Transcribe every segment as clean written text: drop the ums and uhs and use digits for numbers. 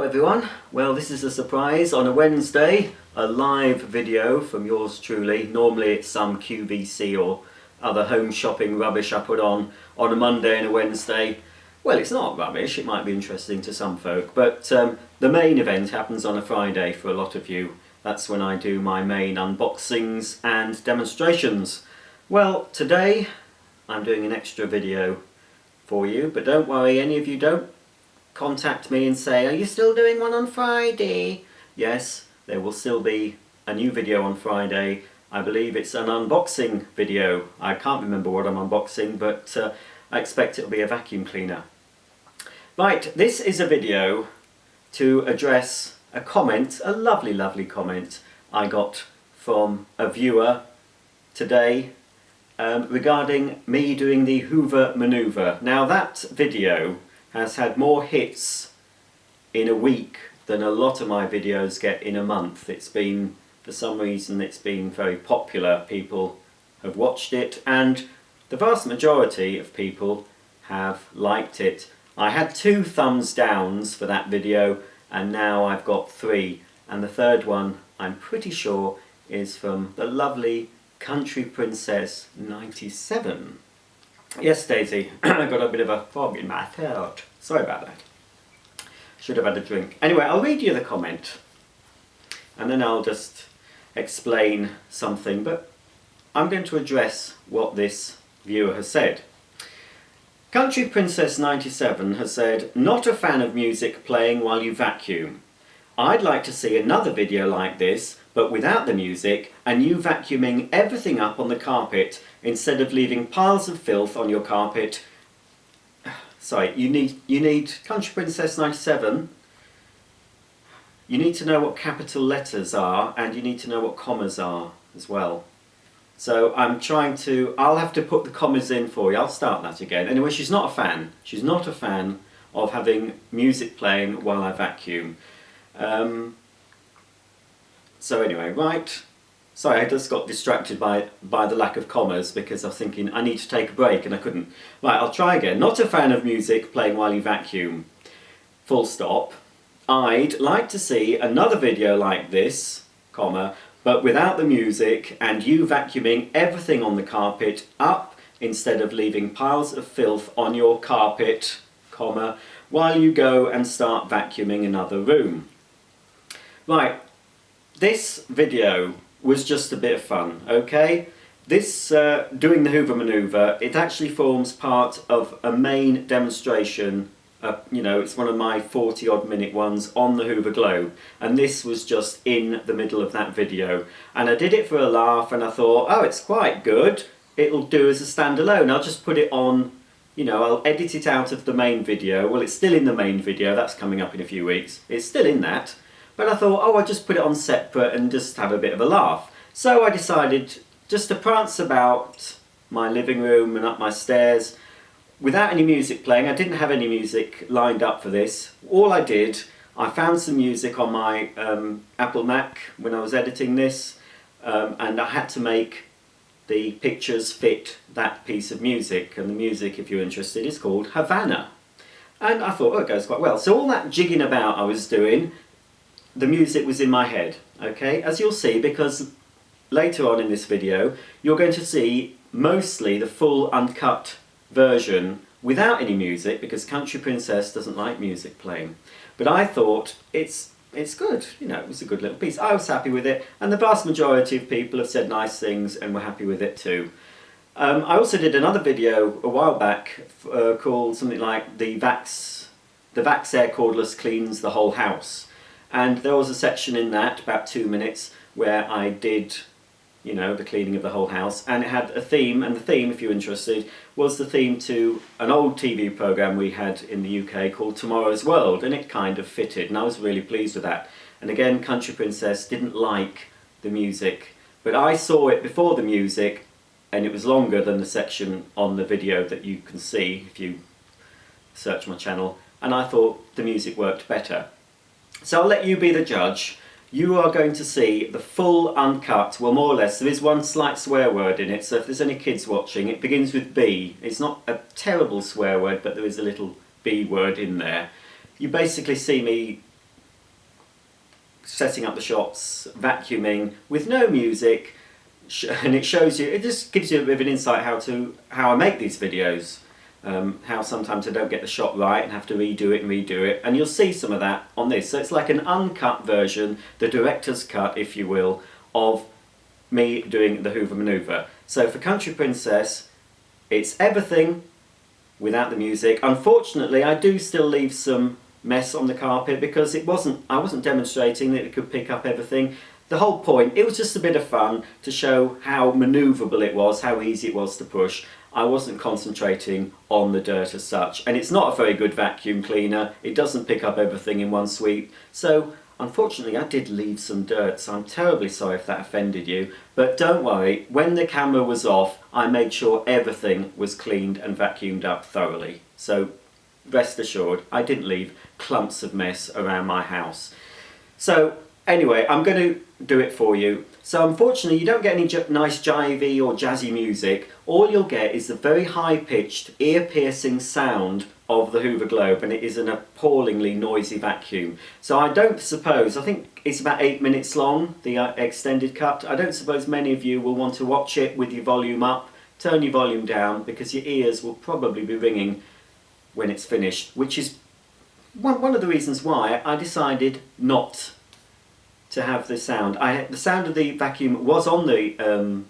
everyone. Well, this is a surprise on a Wednesday, a live video from yours truly. Normally it's some QVC or other home shopping rubbish I put on a Monday and a Wednesday. Well, it's not rubbish, it might be interesting to some folk, but the main event happens on a Friday for a lot of you. That's when I do my main unboxings and demonstrations. Well, today I'm doing an extra video for you, but don't worry, any of you don't contact me and say, are you still doing one on Friday? Yes, there will still be a new video on Friday. I believe it's an unboxing video. I can't remember what I'm unboxing, but I expect it'll be a vacuum cleaner. Right, this is a video to address a comment, a lovely comment I got from a viewer today regarding me doing the Hoover Manoeuvre. Now that video has had more hits in a week than a lot of my videos get in a month. It's been, for some reason, it's been very popular. People have watched it and the vast majority of people have liked it. I had 2 thumbs downs for that video and now I've got 3, and the third one I'm pretty sure is from the lovely Country Princess 97. Yes, Daisy, I got a bit of a fog in my throat. Sorry about that. Should have had a drink. Anyway, I'll read you the comment and then I'll just explain something, but I'm going to address what this viewer has said. Country Princess 97 has said, not a fan of music playing while you vacuum. I'd like to see another video like this, but without the music, and you vacuuming everything up on the carpet instead of leaving piles of filth on your carpet. Sorry, you need Country Princess 97. You need to know what capital letters are, and you need to know what commas are as well. So I'll have to put the commas in for you. I'll start that again. Anyway, she's not a fan. She's not a fan of having music playing while I vacuum. So anyway, right. Sorry, I just got distracted by the lack of commas because I was thinking I need to take a break and I couldn't. Right, I'll try again. Not a fan of music playing while you vacuum. Full stop. I'd like to see another video like this, comma, but without the music and you vacuuming everything on the carpet up instead of leaving piles of filth on your carpet, comma, while you go and start vacuuming another room. Right, this video was just a bit of fun, okay? This, doing the Hoover Manoeuvre, it actually forms part of a main demonstration. You know, it's one of my 40-odd minute ones on the Hoover Globe, and this was just in the middle of that video. And I did it for a laugh and I thought, oh, it's quite good. It'll do as a standalone. I'll just put it on, you know, I'll edit it out of the main video. Well, it's still in the main video, that's coming up in a few weeks. It's still in that. But I thought, oh, I'll just put it on separate and just have a bit of a laugh. So I decided just to prance about my living room and up my stairs without any music playing. I didn't have any music lined up for this. All I did, I found some music on my Apple Mac when I was editing this, and I had to make the pictures fit that piece of music. And the music, if you're interested, is called Havana. And I thought, oh, it goes quite well. So all that jigging about I was doing, the music was in my head, okay? As you'll see, because later on in this video, you're going to see mostly the full uncut version without any music, because Country Princess doesn't like music playing. But I thought it's good, you know, it was a good little piece. I was happy with it, and the vast majority of people have said nice things and were happy with it too. I also did another video a while back called something like the Vax Air Cordless Cleans the Whole House. And there was a section in that, about 2 minutes, where I did, you know, the cleaning of the whole house, and it had a theme, and the theme, if you're interested, was the theme to an old TV programme we had in the UK called Tomorrow's World, and it kind of fitted, and I was really pleased with that. And again, Country Princess didn't like the music, but I saw it before the music, and it was longer than the section on the video that you can see if you search my channel, and I thought the music worked better. So I'll let you be the judge. You are going to see the full uncut, well, more or less. There is one slight swear word in it, so if there's any kids watching, it begins with B. It's not a terrible swear word, but there is a little B word in there. You basically see me setting up the shots, vacuuming with no music, and it shows you, it just gives you a bit of an insight how I make these videos. How sometimes I don't get the shot right and have to redo it, and you'll see some of that on this. So it's like an uncut version, the director's cut, if you will, of me doing the Hoover Manoeuvre. So for Country Princess, it's everything without the music. Unfortunately, I do still leave some mess on the carpet because I wasn't demonstrating that it could pick up everything. The whole point, it was just a bit of fun to show how manoeuvrable it was, how easy it was to push. I wasn't concentrating on the dirt as such, and it's not a very good vacuum cleaner. It doesn't pick up everything in one sweep. So unfortunately I did leave some dirt, so I'm terribly sorry if that offended you. But don't worry, when the camera was off, I made sure everything was cleaned and vacuumed up thoroughly. So rest assured, I didn't leave clumps of mess around my house. So anyway, I'm going to do it for you. So unfortunately you don't get any nice jivey or jazzy music. All you'll get is the very high-pitched, ear-piercing sound of the Hoover Globe, and it is an appallingly noisy vacuum. So I think it's about 8 minutes long, the extended cut. I don't suppose many of you will want to watch it with your volume up. Turn your volume down because your ears will probably be ringing when it's finished, which is one of the reasons why I decided not to have the sound. The sound of the vacuum was on the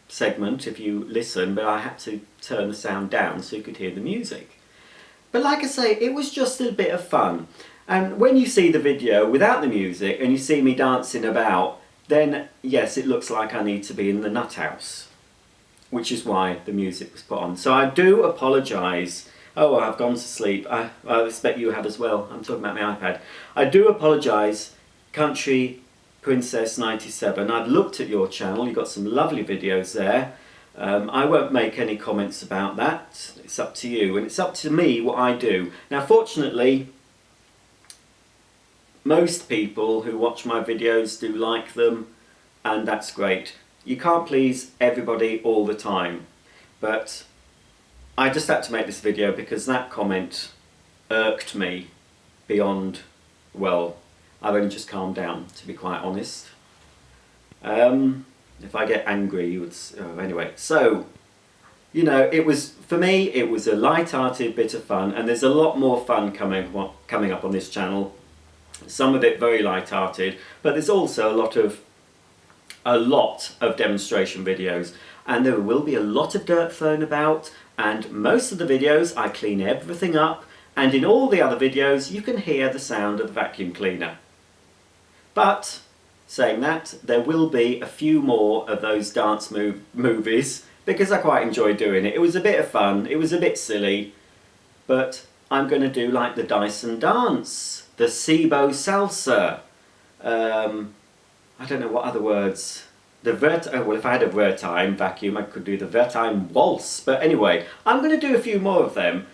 segment if you listen, but I had to turn the sound down so you could hear the music. But like I say, it was just a bit of fun. And when you see the video without the music and you see me dancing about, then yes, it looks like I need to be in the nut house, which is why the music was put on. So I do apologise. Oh, I've gone to sleep. I expect you have as well. I'm talking about my iPad. I do apologise, Country Princess 97. I've looked at your channel. You've got some lovely videos there. I won't make any comments about that. It's up to you, and it's up to me what I do. Now, fortunately, most people who watch my videos do like them, and that's great. You can't please everybody all the time, but I just had to make this video because that comment irked me beyond, well, I've only just calmed down, to be quite honest. If I get angry, you would... Oh, anyway, so, you know, for me, it was a light-hearted bit of fun, and there's a lot more fun coming up on this channel. Some of it very light-hearted, but there's also a lot of demonstration videos, and there will be a lot of dirt thrown about, and most of the videos I clean everything up, and in all the other videos you can hear the sound of the vacuum cleaner. But saying that, there will be a few more of those dance movies because I quite enjoy doing it. It was a bit of fun, it was a bit silly, but I'm going to do like the Dyson dance, the Cibo salsa, I don't know what other words, well, if I had a Vertime vacuum I could do the Vertime waltz, but anyway, I'm going to do a few more of them.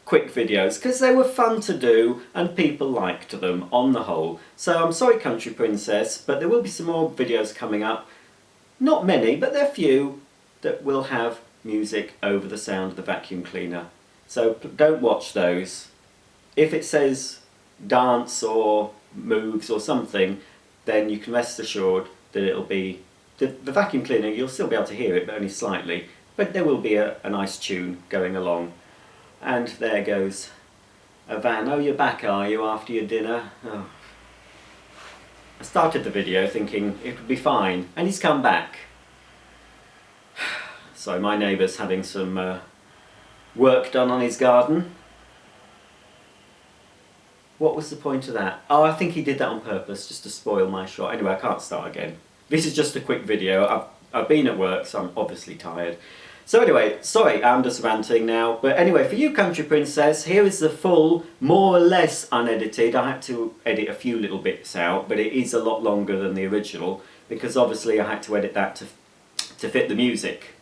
Quick videos because they were fun to do and people liked them on the whole. So I'm sorry, Country Princess, but there will be some more videos coming up. Not many, but there are few that will have music over the sound of the vacuum cleaner. So don't watch those. If it says dance or moves or something, then you can rest assured that it'll be the vacuum cleaner. You'll still be able to hear it, but only slightly. But there will be a nice tune going along. And there goes a van. Oh, you're back, are you, after your dinner? Oh. I started the video thinking it would be fine, and he's come back. So my neighbour's having some work done on his garden. What was the point of that? Oh, I think he did that on purpose, just to spoil my shot. Anyway, I can't start again. This is just a quick video. I've been at work, so I'm obviously tired. So anyway, sorry, I'm just ranting now. But anyway, for you, Country Princess, here is the full, more or less unedited. I had to edit a few little bits out, but it is a lot longer than the original, because obviously I had to edit that to fit the music.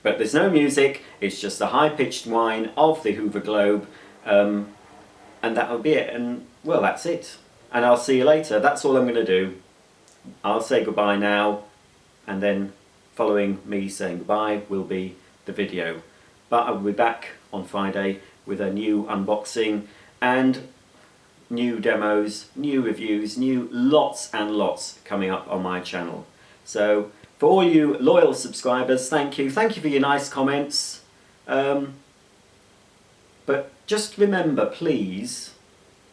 But there's no music, it's just the high-pitched whine of the Hoover Globe, and that'll be it. And, well, that's it. And I'll see you later. That's all I'm going to do. I'll say goodbye now, and then following me saying goodbye will be the video. But I will be back on Friday with a new unboxing and new demos, new reviews, new lots and lots coming up on my channel. So for all you loyal subscribers, thank you. Thank you for your nice comments. But just remember, please,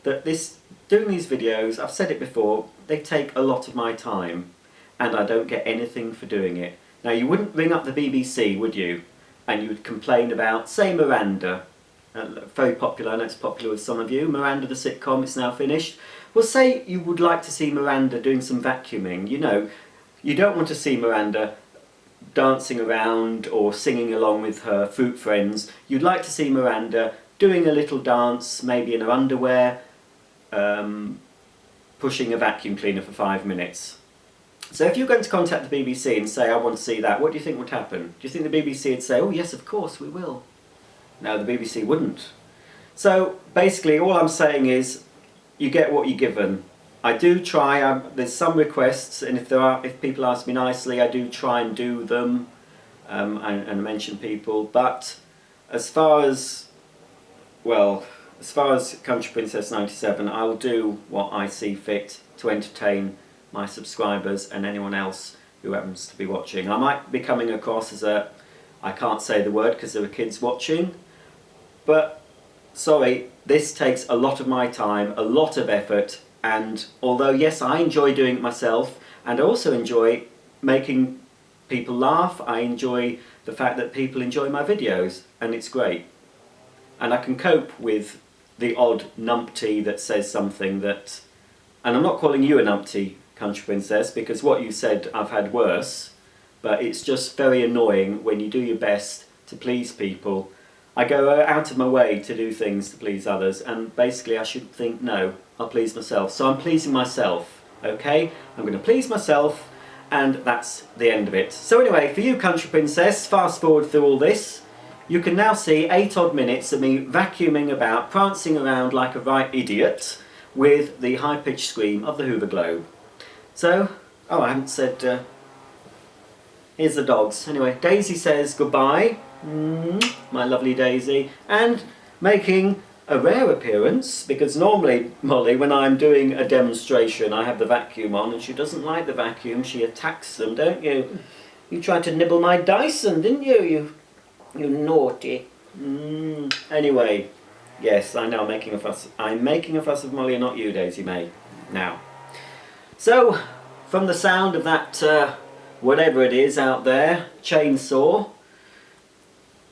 that doing these videos, I've said it before, they take a lot of my time and I don't get anything for doing it. Now, you wouldn't ring up the BBC, would you? And you would complain about, say, Miranda. Very popular, I know it's popular with some of you. Miranda the sitcom, it's now finished. Well, say you would like to see Miranda doing some vacuuming. You know, you don't want to see Miranda dancing around or singing along with her fruit friends. You'd like to see Miranda doing a little dance, maybe in her underwear, pushing a vacuum cleaner for 5 minutes. So if you're going to contact the BBC and say, I want to see that, what do you think would happen? Do you think the BBC would say, oh yes, of course, we will? No, the BBC wouldn't. So basically all I'm saying is, you get what you're given. I do try, there's some requests, and if people ask me nicely, I do try and do them and mention people. But as far as Country Princess 97, I'll do what I see fit to entertain my subscribers and anyone else who happens to be watching. I might be coming across as I can't say the word because there are kids watching, but sorry, this takes a lot of my time, a lot of effort, and although yes, I enjoy doing it myself, and I also enjoy making people laugh, I enjoy the fact that people enjoy my videos, and it's great. And I can cope with the odd numpty that says something that, and I'm not calling you a numpty, Country Princess, because what you said I've had worse, but it's just very annoying when you do your best to please people. I go out of my way to do things to please others, and basically I should think, no, I'll please myself. So I'm pleasing myself, okay? I'm going to please myself, and that's the end of it. So anyway, for you, Country Princess, fast forward through all this, you can now see 8 odd minutes of me vacuuming about, prancing around like a right idiot with the high-pitched scream of the Hoover Globe. So, oh, I haven't said, here's the dogs. Anyway, Daisy says goodbye, my lovely Daisy, and making a rare appearance, because normally, Molly, when I'm doing a demonstration, I have the vacuum on, and she doesn't like the vacuum, she attacks them, don't you? You tried to nibble my Dyson, didn't you, you naughty. Anyway, yes, I know I'm making a fuss. I'm making a fuss of Molly and not you, Daisy May. Now. So, from the sound of that, whatever it is out there, chainsaw,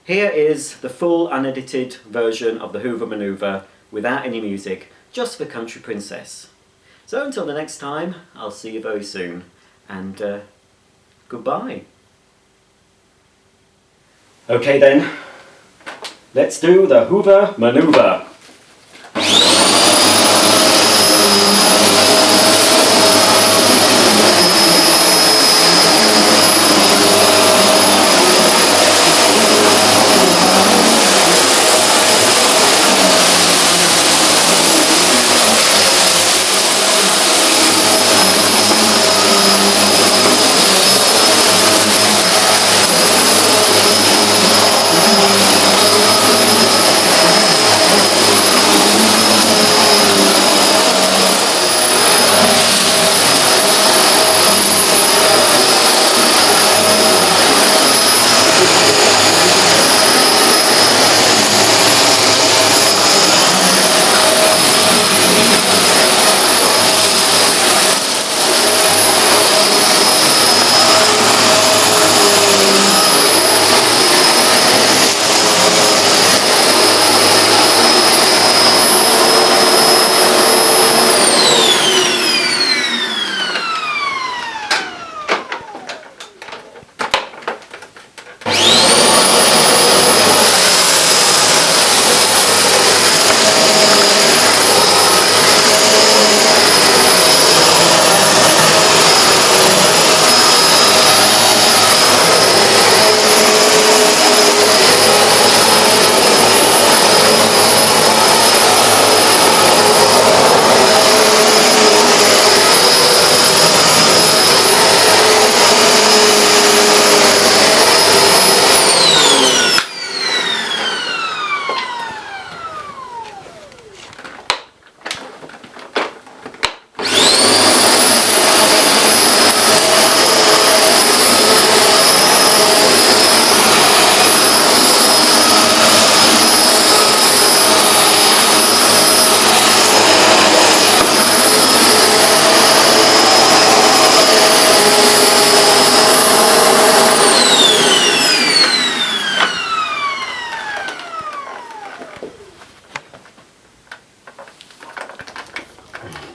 here is the full unedited version of the Hoover Manoeuvre without any music, just for Country Princess. So until the next time, I'll see you very soon, and goodbye. Okay then, let's do the Hoover Manoeuvre.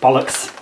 Bollocks.